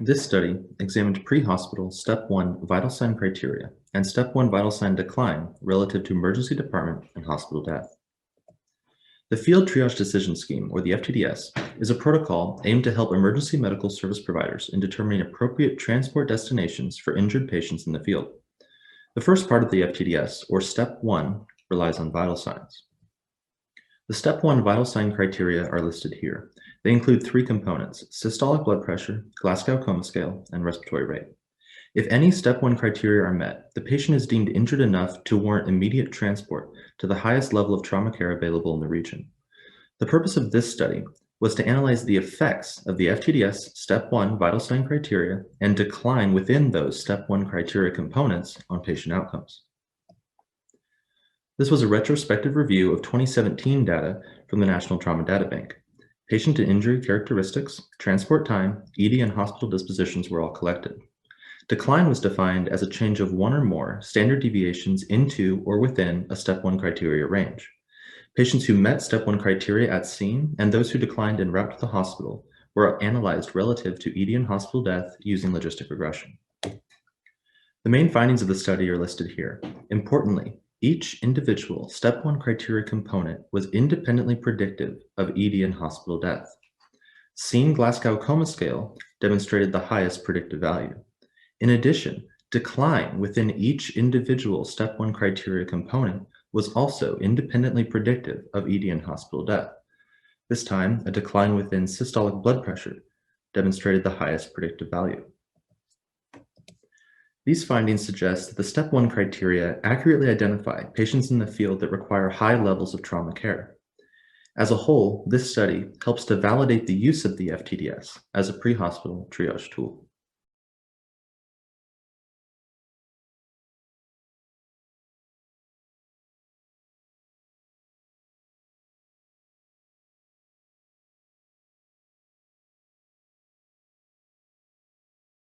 This study examined pre-hospital Step 1 vital sign criteria and Step 1 vital sign decline relative to emergency department and hospital death. The Field Triage Decision Scheme, or the FTDS, is a protocol aimed to help emergency medical service providers in determining appropriate transport destinations for injured patients in the field. The first part of the FTDS, or Step 1, relies on vital signs. The Step 1 vital sign criteria are listed here. They include three components: systolic blood pressure, Glasgow Coma Scale, and respiratory rate. If any Step 1 criteria are met, the patient is deemed injured enough to warrant immediate transport to the highest level of trauma care available in the region. The purpose of this study was to analyze the effects of the FTDS Step 1 vital sign criteria and decline within those Step 1 criteria components on patient outcomes. This was a retrospective review of 2017 data from the National Trauma Data Bank. Patient and injury characteristics, transport time, ED, and hospital dispositions were all collected. Decline was defined as a change of one or more standard deviations into or within a Step 1 criteria range. Patients who met Step 1 criteria at scene and those who declined en route to the hospital were analyzed relative to ED and hospital death using logistic regression. The main findings of the study are listed here. Importantly, each individual Step 1 criteria component was independently predictive of ED and hospital death. Scene Glasgow Coma Scale demonstrated the highest predictive value. In addition, decline within each individual Step 1 criteria component was also independently predictive of ED and hospital death. This time, a decline within systolic blood pressure demonstrated the highest predictive value. These findings suggest that the Step 1 criteria accurately identify patients in the field that require high levels of trauma care. As a whole, this study helps to validate the use of the FTDS as a pre-hospital triage tool.